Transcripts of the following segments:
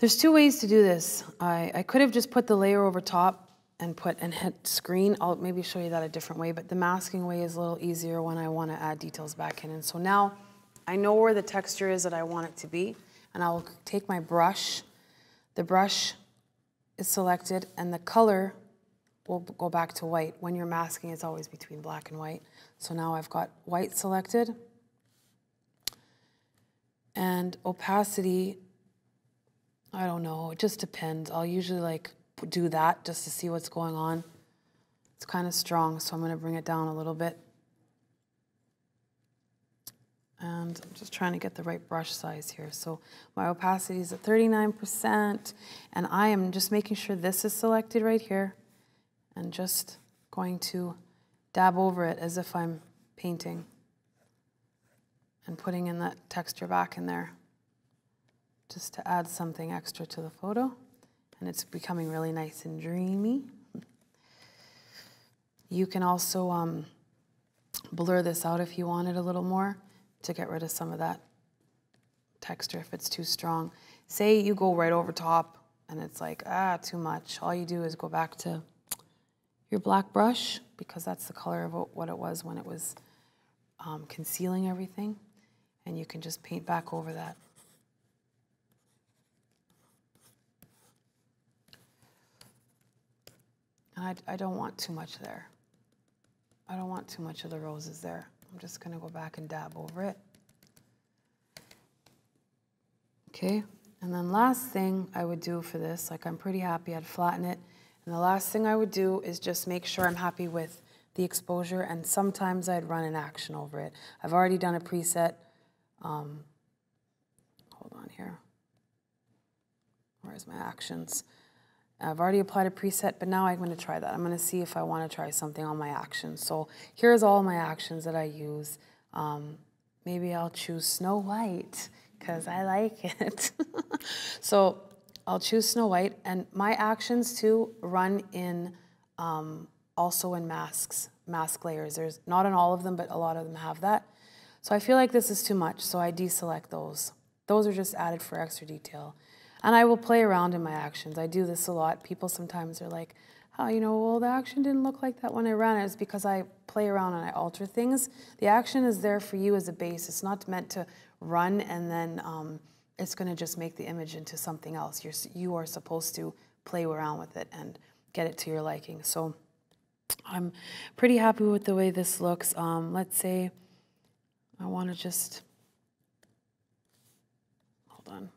There's two ways to do this. I could have just put the layer over top and hit screen. I'll maybe show you that a different way, but the masking way is a little easier when I want to add details back in. And so now I know where the texture is that I want it to be, and I'll take my brush. The brush is selected, and the color will go back to white. When you're masking, it's always between black and white. So now I've got white selected, and opacity, I don't know, it just depends. I'll usually like do that just to see what's going on. It's kind of strong, so I'm going to bring it down a little bit. And I'm just trying to get the right brush size here. So my opacity is at 39%, and I am just making sure this is selected right here, and just going to dab over it as if I'm painting and putting in that texture back in there just to add something extra to the photo. And it's becoming really nice and dreamy. You can also blur this out if you want it a little more to get rid of some of that texture if it's too strong. Say you go right over top and it's like, too much. All you do is go back to your black brush, because that's the color of what it was when it was concealing everything. And you can just paint back over that. And I don't want too much there. I don't want too much of the roses there. I'm just going to go back and dab over it. Okay, and then last thing I would do for this, like I'm pretty happy, I'd flatten it. And the last thing I would do is just make sure I'm happy with the exposure, and sometimes I'd run an action over it. I've already done a preset. Hold on here. Where's my actions? I've already applied a preset, but now I'm going to try that. I'm going to see if I want to try something on my actions. So here's all my actions that I use. Maybe I'll choose Snow White because I like it. So I'll choose Snow White, and my actions too run in also in masks, mask layers. There's not in all of them, but a lot of them have that. So I feel like this is too much, so I deselect those. Those are just added for extra detail. And I will play around in my actions. I do this a lot. People sometimes are like, oh, you know, well, the action didn't look like that when I ran it. It's because I play around and I alter things. The action is there for you as a base. It's not meant to run and then it's going to just make the image into something else. You are supposed to play around with it and get it to your liking. So I'm pretty happy with the way this looks. Let's say I want to just, hold on.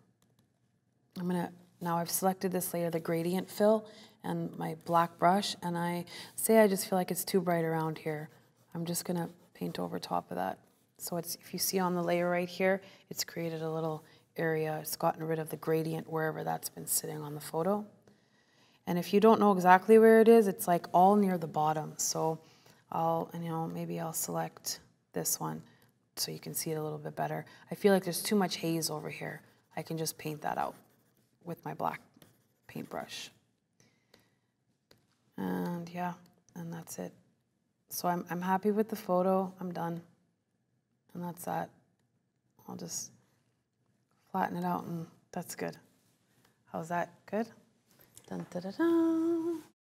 Now I've selected this layer, the gradient fill, and my black brush, and I just feel like it's too bright around here. I'm just gonna paint over top of that. So it's, if you see on the layer right here, it's created a little area. It's gotten rid of the gradient wherever that's been sitting on the photo. And if you don't know exactly where it is, it's like all near the bottom. So maybe I'll select this one so you can see it a little bit better. I feel like there's too much haze over here. I can just paint that out with my black paintbrush. And yeah, and that's it. So I'm happy with the photo. I'm done. And that's that. I'll just flatten it out, and that's good. How's that? Good? Dun, da, da, da.